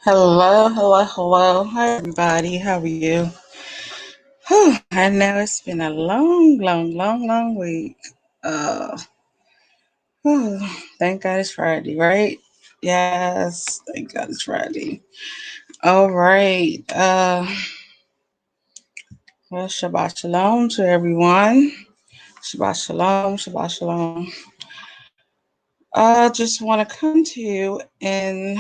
Hello, hello, hello. Hi, everybody. How are you? I know it's been a long week. Uh, whew, thank God it's Friday, right? Yes, thank God it's Friday. All right. Well, Shabbat Shalom to everyone. Shabbat Shalom, Shabbat Shalom. I just want to come to you and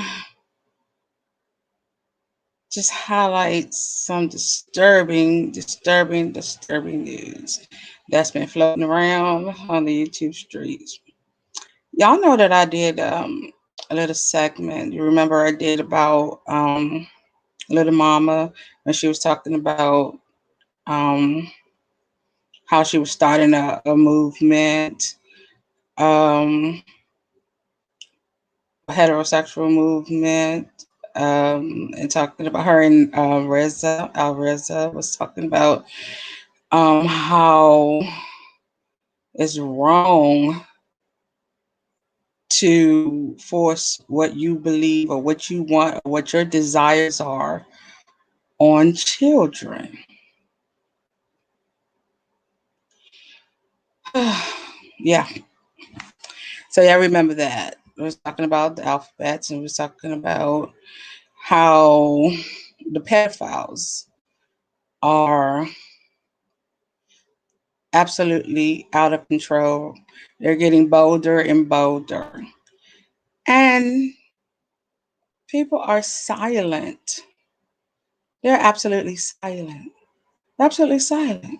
just highlight some disturbing news that's been floating around on the YouTube streets. Y'all know that I did a little segment. You remember I did about Little Mama when she was talking about um, how she was starting a movement, um, a heterosexual movement, and talking about her and Reza was talking about how it's wrong to force what you believe or what you want or what your desires are on children. Yeah. So yeah, I remember that. I was talking about the alphabets and we was talking about how the pedophiles are absolutely out of control. They're getting bolder and bolder. And people are silent. They're absolutely silent. Absolutely silent.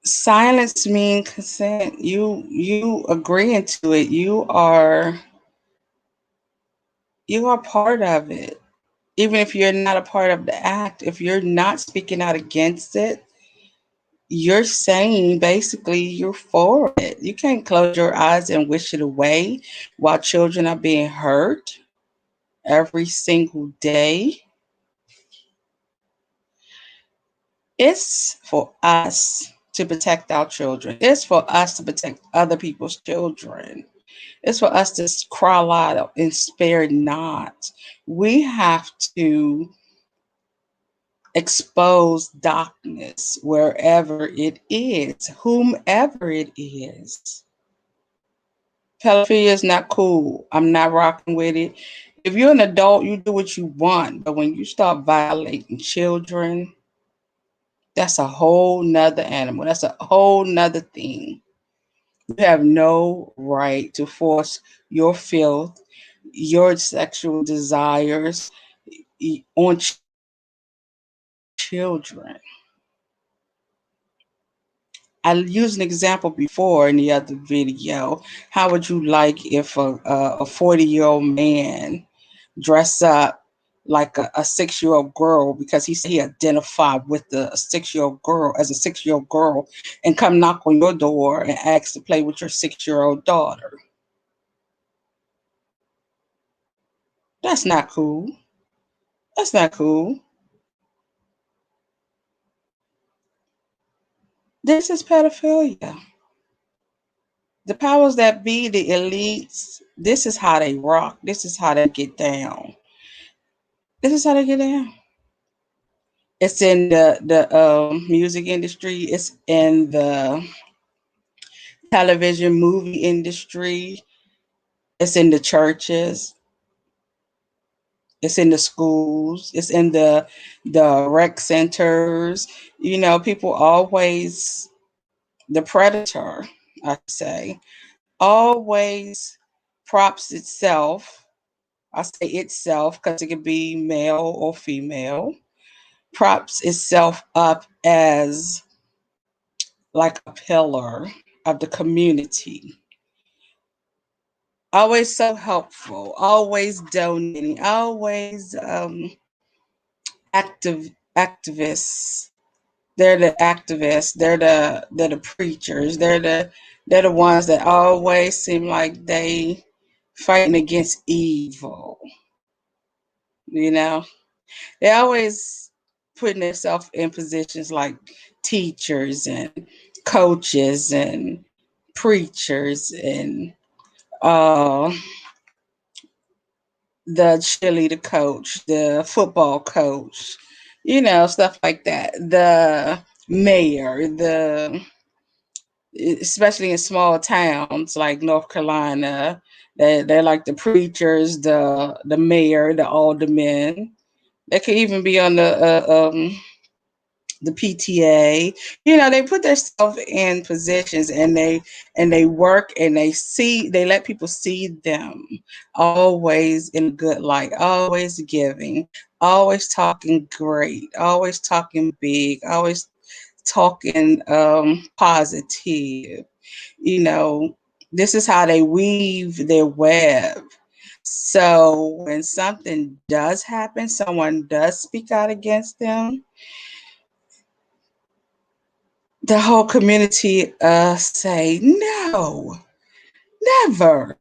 Silence means consent. You agreeing to it. You are part of it. Even if you're not a part of the act, if you're not speaking out against it, you're saying basically you're for it. You can't close your eyes and wish it away while children are being hurt every single day. It's for us to protect our children. It's for us to protect other people's children. It's for us to cry out and spare not. We have to expose darkness wherever it is, whomever it is. Pedophilia is not cool. I'm not rocking with it. If you're an adult, you do what you want. But when you start violating children, that's a whole nother animal. That's a whole nother thing. You have no right to force your filth, your sexual desires on children. I used an example before in the other video. How would you like if a 40-year-old man dress up like a 6-year-old girl because he said he identified with the 6-year-old girl as a 6-year-old girl and come knock on your door and ask to play with your 6-year-old daughter? That's not cool. That's not cool. This is pedophilia. The powers that be, the elites, this is how they rock. This is how they get down. This is how they get down. It's in the music industry. It's in the television movie industry. It's in the churches. It's in the schools. It's in the rec centers. You know, people always the predator, I say, always props itself. I say itself because it could be male or female. Props itself up as like a pillar of the community. Always so helpful, always donating, always activists. They're the activists. They're the preachers. They're the ones that always seem like they fighting against evil. You know, they always putting themselves in positions like teachers and coaches and preachers and uh, the cheerleader coach, the football coach, stuff like that. The mayor, especially in small towns like North Carolina, they're like the preachers, the mayor, the aldermen. They could even be on the PTA. They put themselves in positions, and they work, and they let people see them always in a good light, always giving, always talking great, always talking big, always talking positive. You know, this is how they weave their web. So when something does happen, someone does speak out against them, the whole community say, no, never.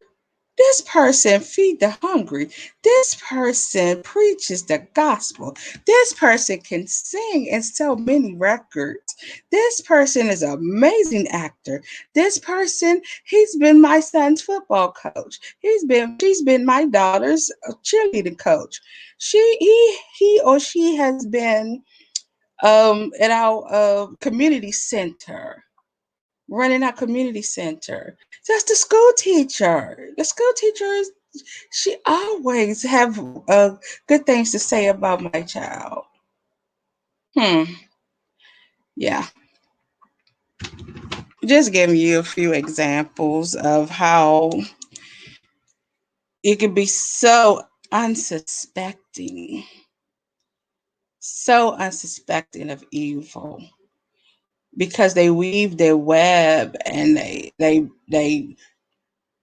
This person feed the hungry. This person preaches the gospel. This person can sing and sell many records. This person is an amazing actor. This person, he's been my son's football coach. She's been my daughter's cheerleading coach. He or she has been at our community center, running our community center. That's the school teacher. The school teacher she always have good things to say about my child. Yeah. Just giving you a few examples of how it could be so unsuspecting of evil, because they weave their web, and they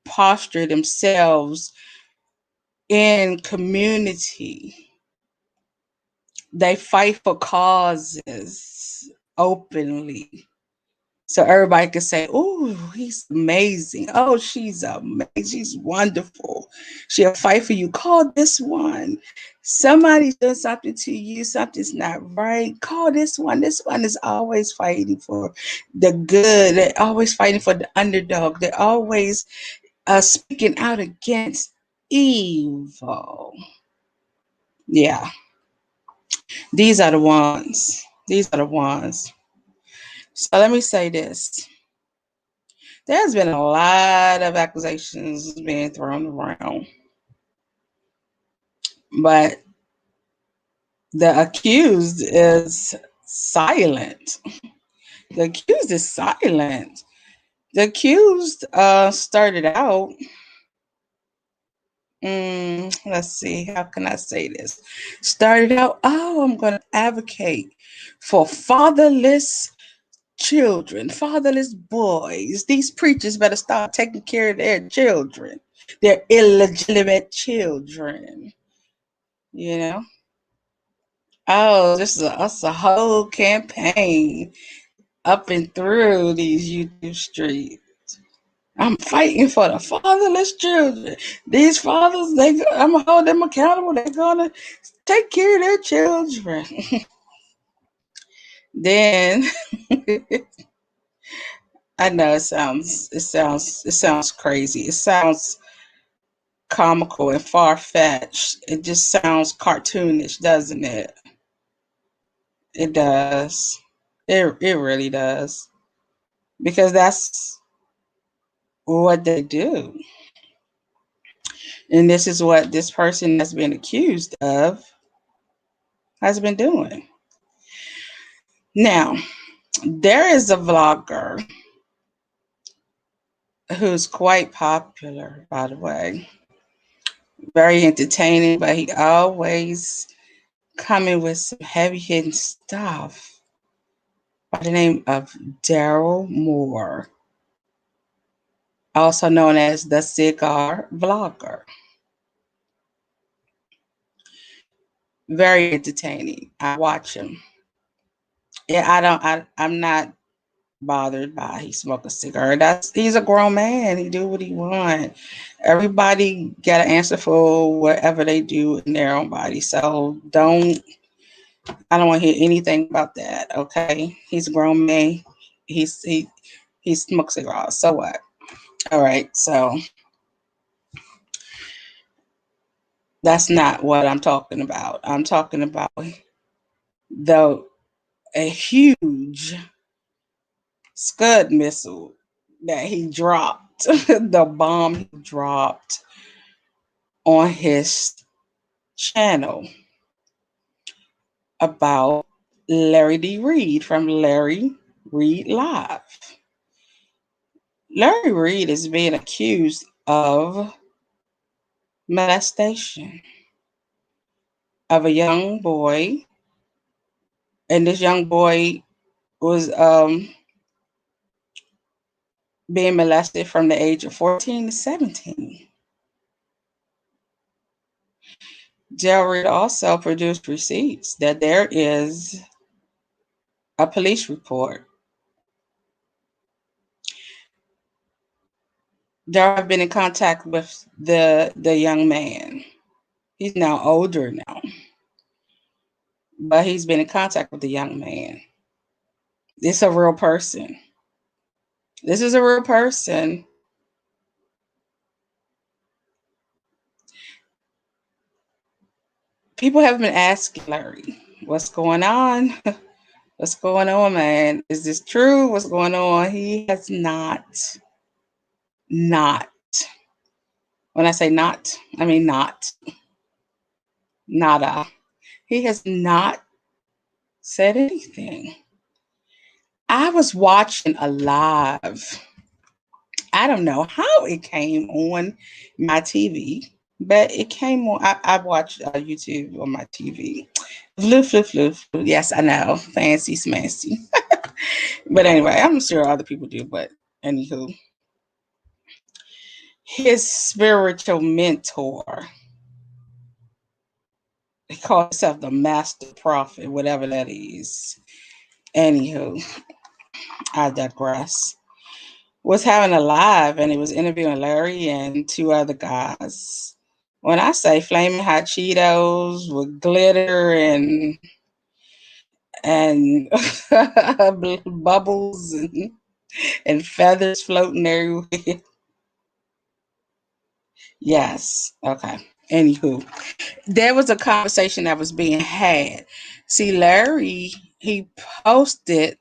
posture themselves in community. They fight for causes openly. So everybody can say, oh, he's amazing. Oh, she's amazing. She's wonderful. She'll fight for you. Call this one. Somebody's doing something to you. Something's not right. Call this one. This one is always fighting for the good. They're always fighting for the underdog. They're always speaking out against evil. Yeah, these are the ones. These are the ones. So let me say this. There's been a lot of accusations being thrown around, but the accused is silent. The accused is silent. The accused started out, let's see, how can I say this? Started out, oh, I'm going to advocate for fatherless children, fatherless boys. These preachers better start taking care of their children, their illegitimate children. You know? Oh, that's a whole campaign up and through these YouTube streets. I'm fighting for the fatherless children. These fathers, I'm gonna hold them accountable. They're gonna take care of their children. Then I know it sounds crazy. It sounds comical and far fetched. It just sounds cartoonish, doesn't it? It does. It really does. Because that's what they do. And this is what this person that's been accused of has been doing. Now, there is a vlogger who's quite popular, by the way. Very entertaining, but he always coming with some heavy hitting stuff, by the name of Daryl Moore, also known as the Cigar Vlogger. Very entertaining. I watch him. Yeah, I'm not bothered by he smoke a cigar. He's a grown man. He do what he want. Everybody got to answer for whatever they do in their own body. So I don't want to hear anything about that. Okay, he's a grown man. He smokes cigars. So what? All right. So That's not what I'm talking about. I'm talking about the a huge Scud missile that he dropped, the bomb he dropped on his channel about Larry D. Reid from Larry Reid Live. Larry Reid is being accused of molestation of a young boy, and this young boy was being molested from the age of 14 to 17. Reid also produced receipts that there is a police report. I've been in contact with the young man. He's now older now, but he's been in contact with the young man. It's a real person. This is a real person. People have been asking Larry, what's going on? What's going on, man? Is this true? What's going on? He has not. When I say not, I mean not. Nada. He has not said anything. I was watching a live. I don't know how it came on my TV, but it came on. I watched YouTube on my TV. Flu. Yes, I know. Fancy smancy. But anyway, I'm sure other people do. But anywho, his spiritual mentor, he called himself the master prophet, whatever that is. Anywho, I digress. Was having a live and he was interviewing Larry and two other guys. When I say flaming hot Cheetos with glitter and bubbles and feathers floating everywhere. Yes. Okay. Anywho, there was a conversation that was being had. See, Larry, he posted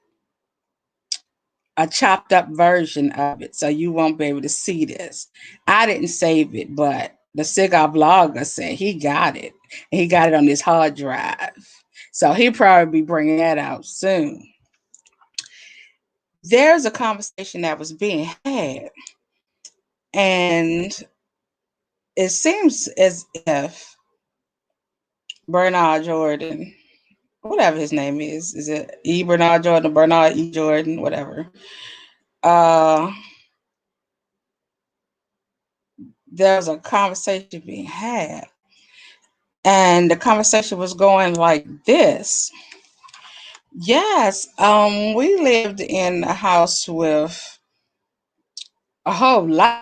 a chopped up version of it, so you won't be able to see this. I didn't save it, but the cigar blogger said he got it. He got it on his hard drive. So he'll probably be bringing that out soon. There's a conversation that was being had, and it seems as if Bernard Jordan, whatever his name is it E. Bernard Jordan, Bernard E. Jordan, whatever? Uh, there's a conversation being had, and the conversation was going like this. Yes, we lived in a house with a whole lot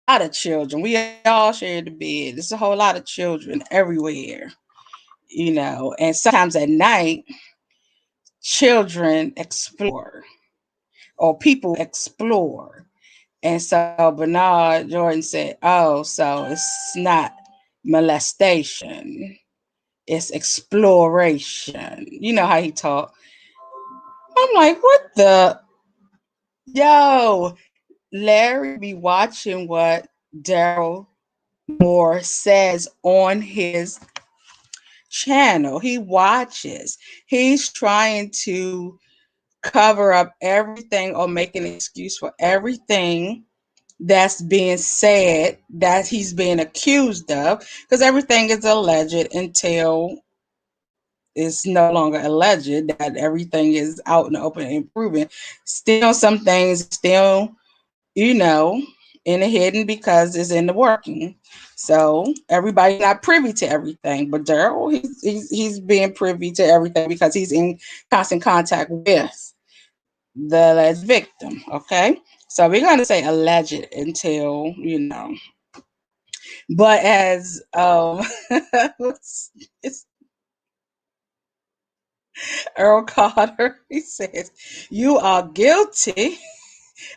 of children. We all shared the bed. There's a whole lot of children everywhere, and sometimes at night, children explore or people explore. And so Bernard Jordan said, oh, so it's not molestation, it's exploration. You know how he talked. I'm like, what the? Yo, Larry be watching what Daryl Moore says on his channel. He watches. He's trying to cover up everything or make an excuse for everything that's being said that he's being accused of, because everything is alleged until it's no longer alleged, that everything is out in the open and proven. Still, some things still, in the hidden because it's in the working. So everybody's not privy to everything, but Daryl, he's being privy to everything because he's in constant contact with the alleged victim. Okay, so we're going to say alleged until but as it's Earl Carter, he says, you are guilty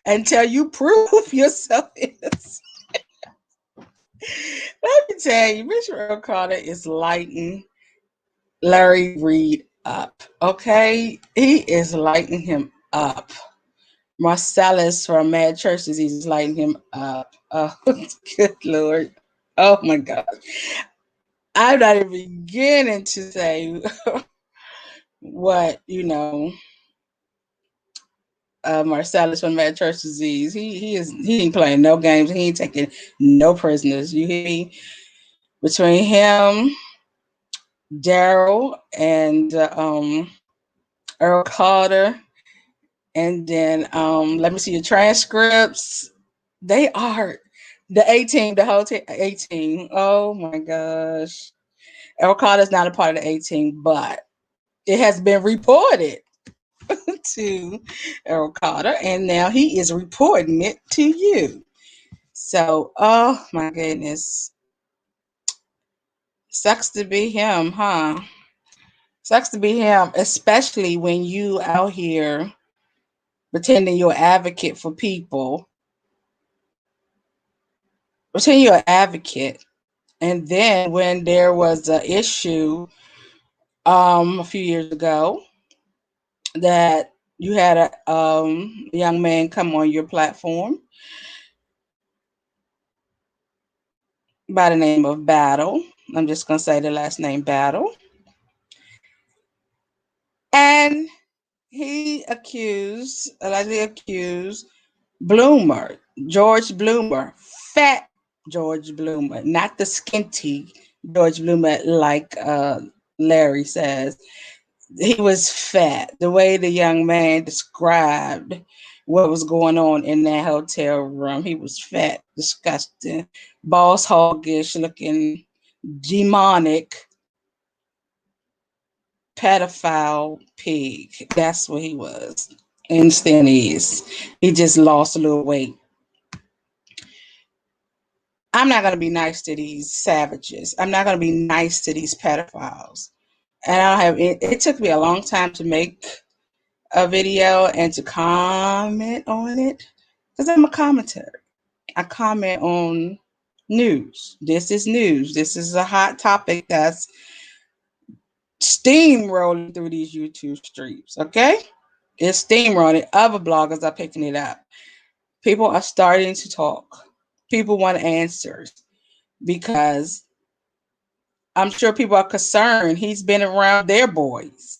until you prove yourself innocent. Let me tell you, Bishop Earl Carter is lighting Larry Reid up. Okay, he is lighting him up. Marcellus from Mad Church Disease is lighting him up. Oh, good Lord. Oh my God. I'm not even beginning to say what, Marcellus from Mad Church Disease. He ain't playing no games. He ain't taking no prisoners. You hear me? Between him, Daryl, and Earl Carter, and then let me see your transcripts. They are the A-team, the whole A-team. Oh my gosh. Earl Carter's not a part of the A-team, but it has been reported to Earl Carter, and now he is reporting it to you. So, oh my goodness. Sucks to be him, huh? Sucks to be him, especially when you out here pretending you're an advocate for people. Pretending you're an advocate. And then when there was an issue a few years ago that you had a young man come on your platform by the name of Battle. I'm just going to say the last name Battle. And he allegedly accused Bloomer, George Bloomer, fat George Bloomer, not the skinty George Bloomer like Larry says. He was fat. The way the young man described what was going on in that hotel room, he was fat, disgusting, boss hoggish looking, demonic, pedophile pig. That's what he was. And still is. He just lost a little weight. I'm not going to be nice to these savages. I'm not going to be nice to these pedophiles. And I don't have it took me a long time to make a video and to comment on it because I'm a commentator. I comment on news. This is news. This is a hot topic that's steamrolling through these YouTube streams. Okay? It's steamrolling. Other bloggers are picking it up. People are starting to talk. People want answers because I'm sure people are concerned. He's been around their boys.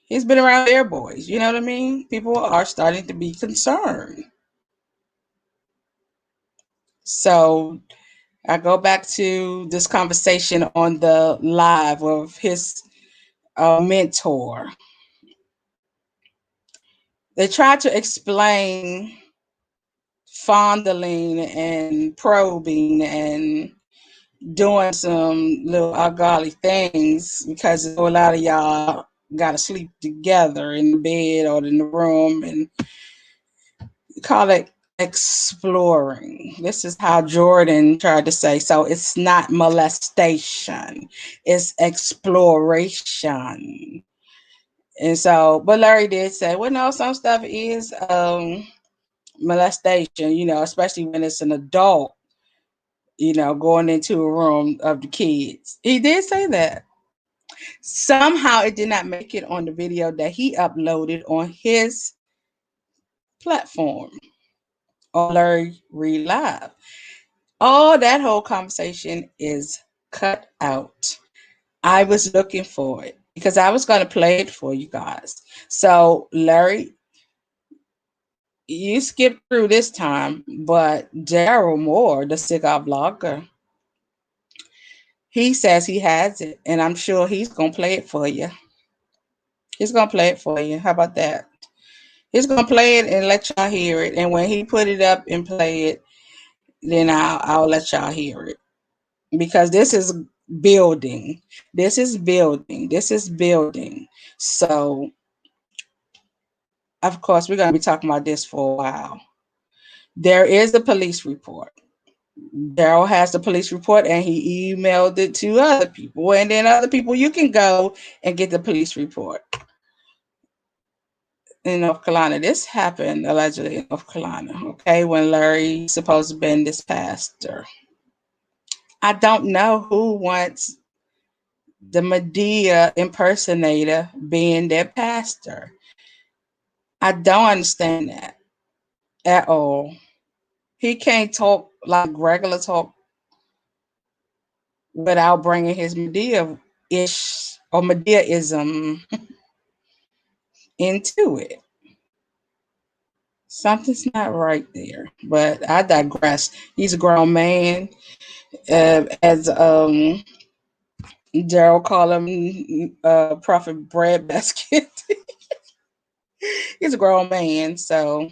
He's been around their boys. You know what I mean? People are starting to be concerned. So I go back to this conversation on the live of his mentor. They tried to explain fondling and probing and doing some little ungodly things because a lot of y'all got to sleep together in the bed or in the room and call it exploring. This is how Jordan tried to say. So it's not molestation, it's exploration. And so, but Larry did say, well, no, some stuff is molestation, especially when it's an adult, going into a room of the kids. He did say that. Somehow it did not make it on the video that he uploaded on his platform on Larry Reid Live. All that whole conversation is cut out. I was looking for it because I was going to play it for you guys. So, Larry, you skipped through this time, but Daryl Moore, the cigar blogger, he says he has it, and I'm sure he's going to play it for you. He's going to play it for you. How about that? He's going to play it and let y'all hear it. And when he put it up and play it, then I'll let y'all hear it. Because this is building. This is building. This is building. So, of course, we're going to be talking about this for a while. There is a police report. Daryl has the police report and he emailed it to other people. And then other people, you can go and get the police report. In North Carolina, this happened allegedly in North Carolina, okay, when Larry supposed to have been this pastor. I don't know who wants the Medea impersonator being their pastor. I don't understand that at all. He can't talk like regular talk without bringing his Medea-ish or Medeaism into it. Something's not right there, but I digress. He's a grown man, as Daryl call him, Prophet Breadbasket. He's a grown man, so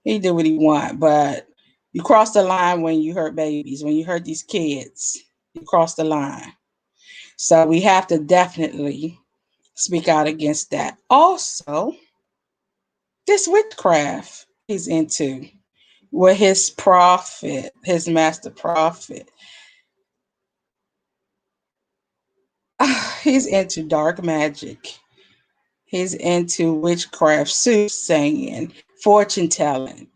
he do what he want. But you cross the line when you hurt babies, when you hurt these kids. You cross the line. So we have to definitely speak out against that. Also, this witchcraft he's into with his prophet, his master prophet. He's into dark magic. He's into witchcraft, soothsaying, fortune telling.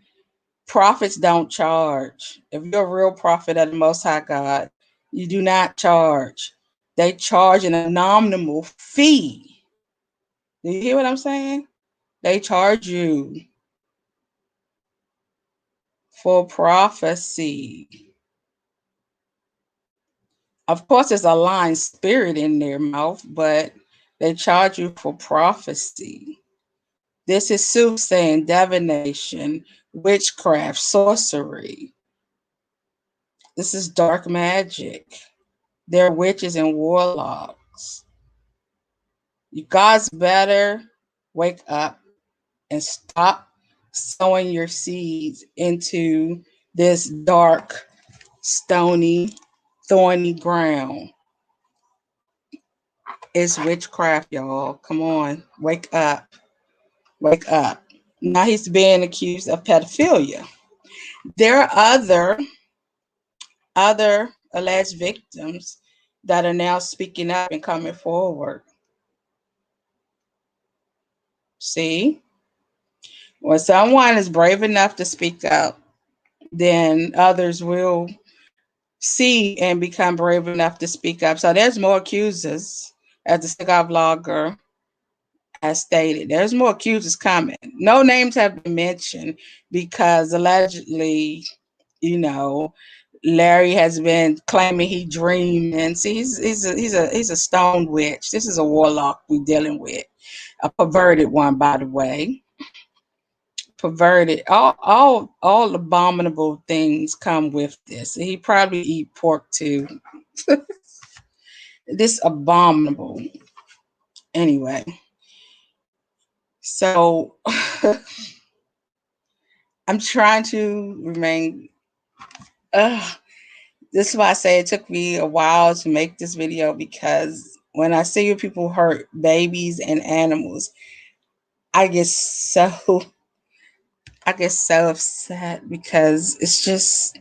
Prophets don't charge. If you're a real prophet of the Most High God, you do not charge. They charge an anominal fee. Do you hear what I'm saying? They charge you for prophecy. Of course, there's a lying spirit in their mouth, but they charge you for prophecy. This is soothsaying, divination, witchcraft, sorcery. This is dark magic. They're witches and warlocks. You guys better wake up and stop sowing your seeds into this dark, stony, thorny ground. It's witchcraft, y'all. Come on, wake up. Wake up. Now he's being accused of pedophilia. There are other alleged victims that are now speaking up and coming forward. See, when someone is brave enough to speak up, then others will see and become brave enough to speak up. So there's more accusers, as the cigar vlogger has stated. There's more accusers coming. No names have been mentioned because allegedly, you know, Larry has been claiming he dreamed, and see, he's a stone witch. This is a warlock we're dealing with, a perverted one, by the way. Perverted. All abominable things come with this. He probably eat pork too. This abominable. Anyway, so I'm trying to remain. This is why I say it took me a while to make this video, because when I see people hurt babies and animals, I get so upset, because it's just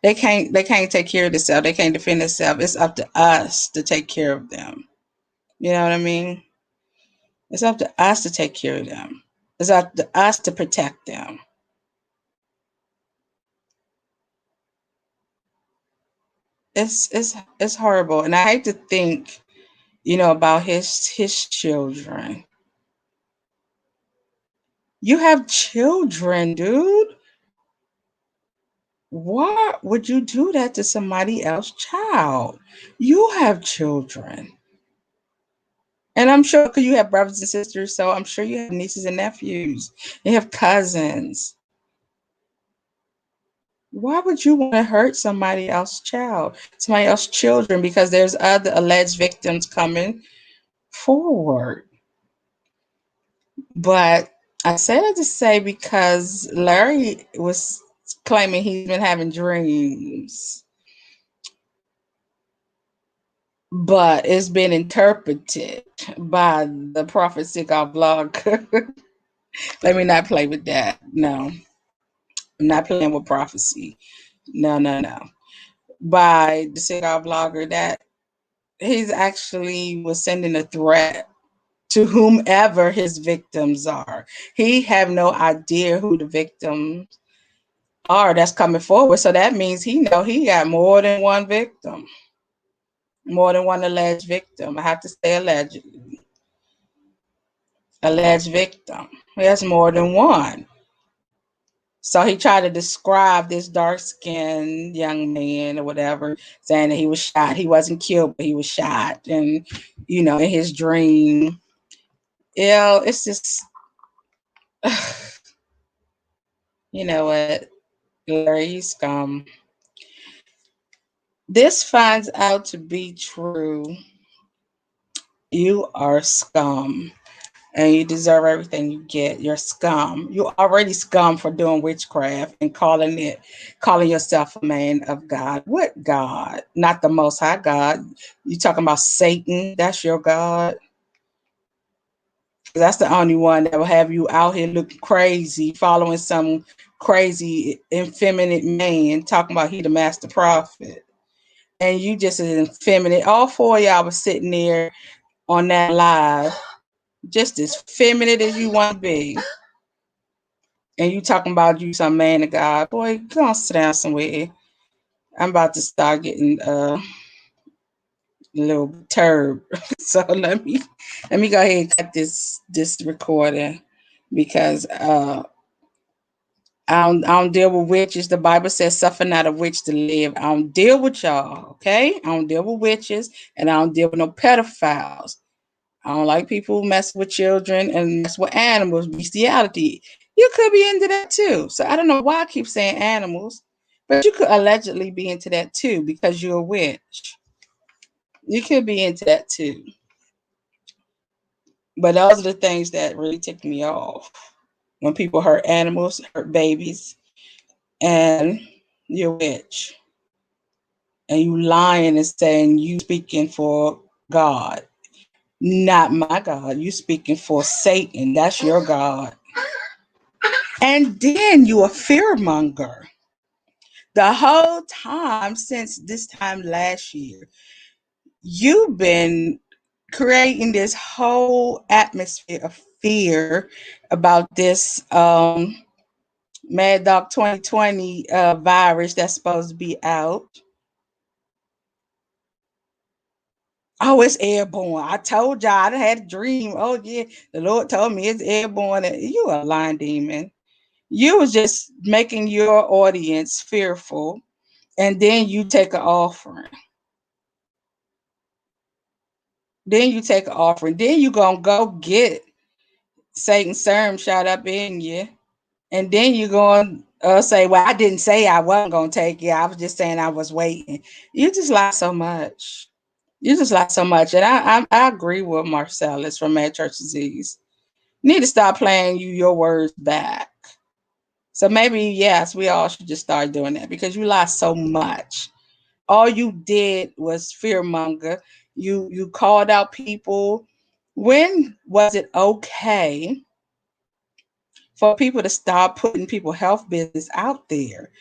they can't take care of themselves. They can't defend themselves. It's up to us to take care of them. You know what I mean? It's up to us to take care of them. It's up to us to protect them. It's horrible, and I hate to think, about his children. You have children, dude. Why would you do that to somebody else's child? You have children. And I'm sure, because you have brothers and sisters, so I'm sure you have nieces and nephews. You have cousins. Why would you want to hurt somebody else's child, somebody else's children, because there's other alleged victims coming forward? But I said it to say, because Larry was claiming he's been having dreams, but it's been interpreted by the Prophet Cigar blog. Let me not play with that. No, I'm not playing with prophecy. No, no, no. By the cigar blogger, that he's actually was sending a threat to whomever his victims are. He have no idea who the victims are that's coming forward. So that means he know he got more than one victim, more than one alleged victim. I have to say alleged victim. He has more than one. So he tried to describe this dark skinned young man or whatever, saying that he was shot. He wasn't killed, but he was shot. And, in his dream, it's just, you know what, Larry, scum. This finds out to be true. You are scum. And you deserve everything you get. You're scum. You already scum for doing witchcraft and calling yourself a man of God. What God? Not the Most High God. You talking about Satan? That's your God. That's the only one that will have you out here looking crazy, following some crazy, effeminate man talking about he the master prophet. And you just as effeminate. All four of y'all was sitting there on that live, just as feminine as you want to be. And you talking about you some man of God. Boy, go on sit down somewhere. I'm about to start getting a little perturbed. So let me go ahead and cut this recording because I don't deal with witches. The Bible says suffer not a witch to live. I don't deal with y'all, okay? I don't deal with witches and I don't deal with no pedophiles. I don't like people who mess with children and mess with animals, bestiality. You could be into that too. So I don't know why I keep saying animals, but you could allegedly be into that too because you're a witch. You could be into that too. But those are the things that really tick me off. When people hurt animals, hurt babies, and you're a witch. And you lying and saying you speaking for God. Not my God. You speaking for Satan. That's your God. And then you a fearmonger. The whole time since this time last year, you've been creating this whole atmosphere of fear about this Mad Dog 2020 virus that's supposed to be out. Oh, it's airborne. I told y'all I had a dream. Oh, yeah. The Lord told me it's airborne. You a lying demon. You was just making your audience fearful, and then you take an offering. Then you take an offering. Then you gonna go get Satan's serum shot up in you, and then you gonna say, "Well, I didn't say I wasn't gonna take it. I was just saying I was waiting." You just lie so much. You just lie so much, and I agree with Marcellus from Mad Church Disease. You need to stop playing your words back. So maybe yes, we all should just start doing that because you lie so much. All you did was fearmonger. You called out people. When was it okay for people to stop putting people health business out there?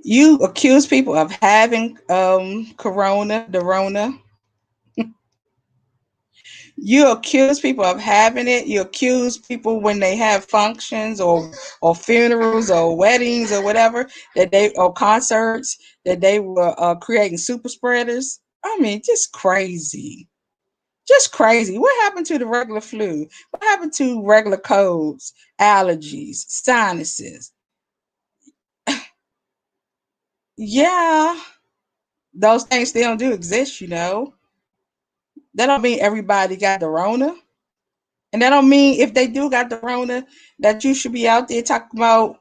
You accuse people of having corona, the rona. You accuse people of having it. You accuse people when they have functions or funerals or weddings or whatever or concerts that they were creating super spreaders. I mean, just crazy. Just crazy. What happened to the regular flu? What happened to regular colds, allergies, sinuses? Yeah, those things still do exist. That don't mean everybody got the Rona. And that don't mean if they do got the Rona that you should be out there talking about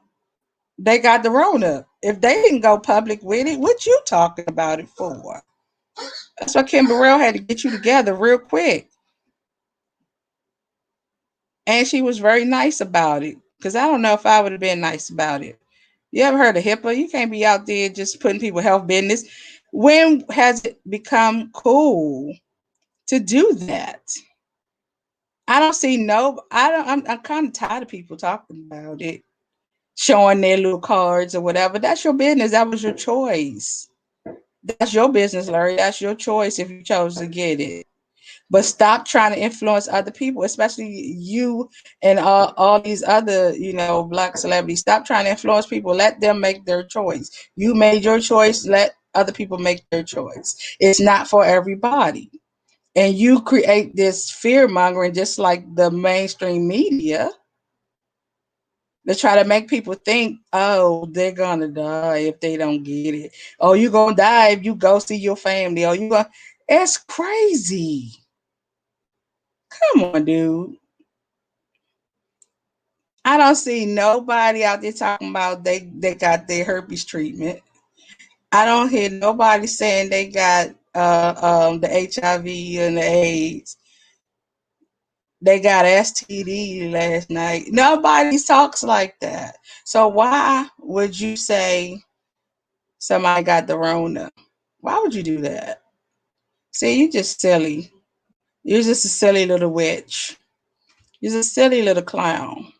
they got the Rona. If they didn't go public with it, what you talking about it for? That's why Kim Burrell had to get you together real quick. And she was very nice about it. Because I don't know if I would have been nice about it. You ever heard of HIPAA? You can't be out there just putting people health business. When has it become cool to do that? I don't see no. I don't. I'm kind of tired of people talking about it, showing their little cards or whatever. That's your business. That was your choice. That's your business, Larry. That's your choice if you chose to get it. But stop trying to influence other people, especially you and all these other, black celebrities. Stop trying to influence people. Let them make their choice. You made your choice. Let other people make their choice. It's not for everybody. And you create this fear mongering just like the mainstream media to try to make people think, oh, they're gonna die if they don't get it. Oh, you're gonna die if you go see your family. Oh, you going it's crazy. Come on, dude. I don't see nobody out there talking about they got their herpes treatment. I don't hear nobody saying they got the HIV and the AIDS. They got STD last night. Nobody talks like that. So why would you say somebody got the Rona? Why would you do that? See, you just silly. You're just a silly little witch. You're a silly little clown.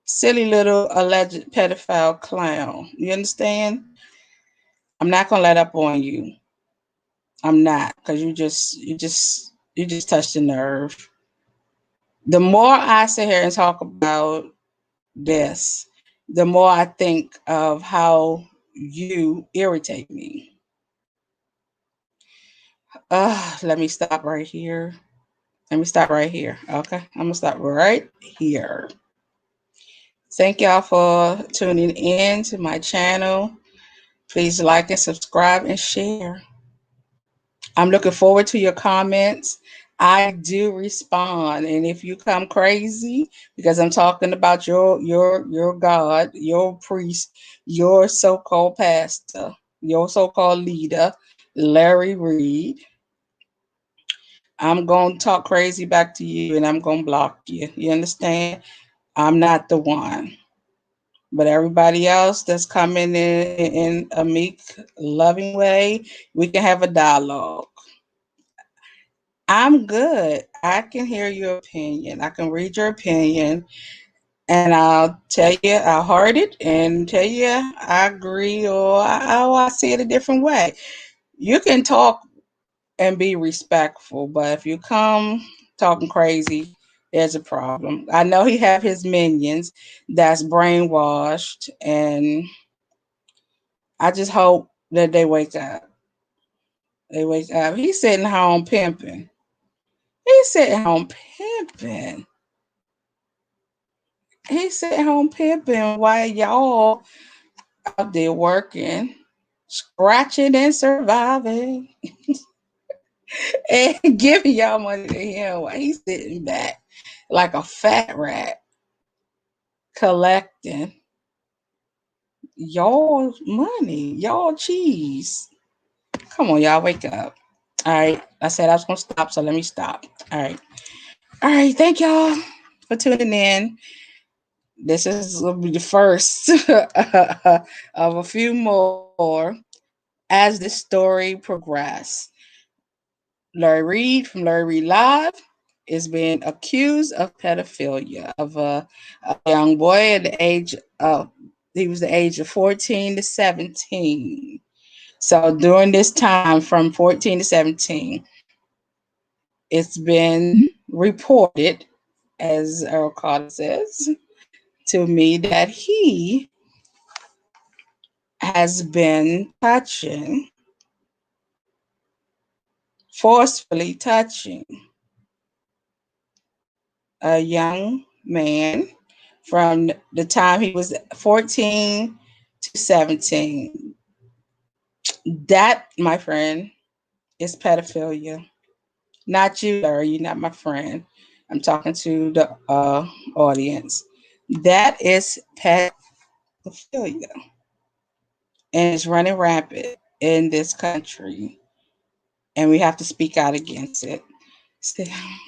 Silly little alleged pedophile clown. You understand? I'm not gonna let up on you. I'm not, because you just touched the nerve. The more I sit here and talk about this, the more I think of how you irritate me. Let me stop right here. Let me stop right here. Okay. I'm gonna stop right here. Thank y'all for tuning in to my channel. Please like and subscribe and share. I'm looking forward to your comments. I do respond, and if you come crazy because I'm talking about your God, your priest, your so-called pastor, your so-called leader, Larry Reid, I'm gonna talk crazy back to you, and I'm gonna block you. You understand? I'm not the one, but everybody else that's coming in a meek, loving way, we can have a dialogue. I'm good. I can hear your opinion. I can read your opinion, and I'll tell you I heard it and tell you I agree or I see it a different way. You can talk and be respectful, but if you come talking crazy, there's a problem. I know he have his minions that's brainwashed, and I just hope that they wake up. They wake up. He's sitting home pimping. He's sitting home pimping. He's sitting home pimping while y'all out there working, scratching and surviving, and giving y'all money to him while he's sitting back like a fat rat collecting y'all money, y'all cheese. Come on, y'all, wake up. All right. I said I was going to stop, so let me stop. All right. All right. Thank y'all for tuning in. This is will be the first of a few more as the story progresses. Larry Reid from Larry Reid Live is being accused of pedophilia of a young boy at the age of he was the age of 14 to 17. So during this time from 14 to 17, it's been reported, as Earl Carter says, to me that he has been forcefully touching a young man from the time he was 14 to 17. That, my friend, is pedophilia. Not you, Larry. You're not my friend. I'm talking to the audience. That is pedophilia. And it's running rampant in this country. And we have to speak out against it. So,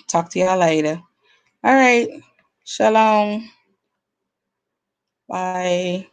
talk to y'all later. All right. Shalom. Bye.